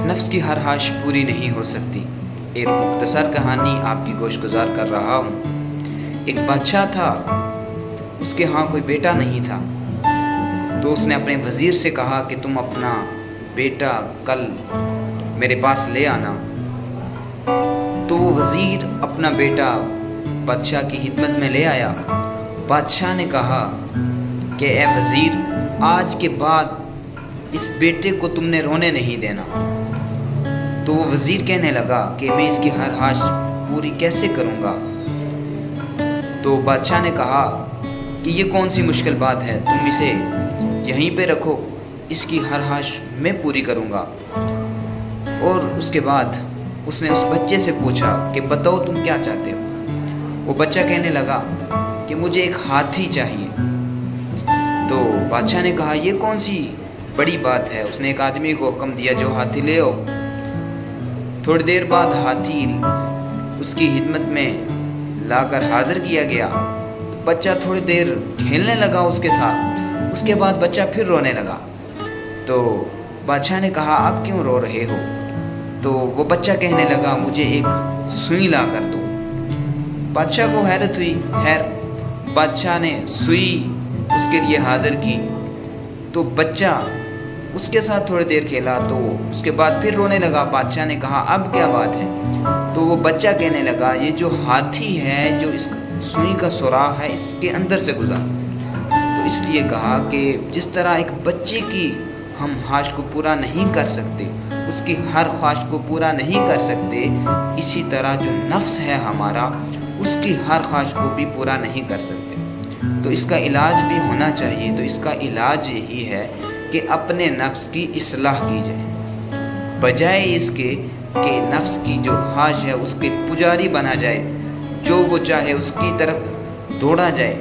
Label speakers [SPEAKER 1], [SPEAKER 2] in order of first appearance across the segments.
[SPEAKER 1] नफ्स की हर ख्वाहिश पूरी नहीं हो सकती। एक मुख्तसर कहानी आपकी गोशगुजार कर रहा हूँ। एक बादशाह था, उसके यहाँ कोई बेटा नहीं था। तो उसने अपने वज़ीर से कहा कि तुम अपना बेटा कल मेरे पास ले आना। तो वो वज़ीर अपना बेटा बादशाह की खिदमत में ले आया। बादशाह ने कहा कि ए वज़ीर, आज के बाद इस बेटे को तुमने रोने नहीं देना। तो वो वज़ीर कहने लगा कि मैं इसकी हर ख्वाहिश पूरी कैसे करूँगा। तो बादशाह ने कहा कि ये कौन सी मुश्किल बात है, तुम इसे यहीं पे रखो, इसकी हर ख्वाहिश मैं पूरी करूँगा। और उसके बाद उसने उस बच्चे से पूछा कि बताओ तुम क्या चाहते हो। वो बच्चा कहने लगा कि मुझे एक हाथी चाहिए। तो बादशाह ने कहा ये कौन सी बड़ी बात है। उसने एक आदमी को हुक्म दिया जो हाथी ले आओ। थोड़ी देर बाद हाथी उसकी खिदमत में लाकर हाजिर किया गया। बच्चा थोड़ी देर खेलने लगा उसके साथ। उसके बाद बच्चा फिर रोने लगा। तो बादशाह ने कहा आप क्यों रो रहे हो। तो वो बच्चा कहने लगा मुझे एक सुई ला कर दो। बादशाह को हैरत हुई। बादशाह ने सुई उसके लिए हाजिर की। तो बच्चा उसके साथ थोड़ी देर खेला। तो उसके बाद फिर रोने लगा। बादशाह ने कहा अब क्या बात है। तो वो बच्चा कहने लगा ये जो हाथी है, जो इस सुई का सुराख है, इसके अंदर से गुजरा। तो इसलिए कहा कि जिस तरह एक बच्चे की हम ख्वाहिश को पूरा नहीं कर सकते, उसकी हर ख्वाहिश को पूरा नहीं कर सकते, इसी तरह जो नफ्स है हमारा, उसकी हर ख्वाहिश को भी पूरा नहीं कर सकते। तो इसका इलाज भी होना चाहिए। तो इसका इलाज यही है कि अपने नफ्स की इस्लाह की जाए, बजाय इसके कि नफ्स की जो ख्वाहिश है उसके पुजारी बना जाए, जो वो चाहे उसकी तरफ दौड़ा जाए।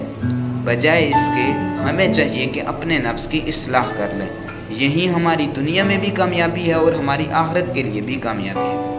[SPEAKER 1] बजाय इसके हमें चाहिए कि अपने नफ्स की इस्लाह कर लें। यही हमारी दुनिया में भी कामयाबी है और हमारी आखिरत के लिए भी कामयाबी है।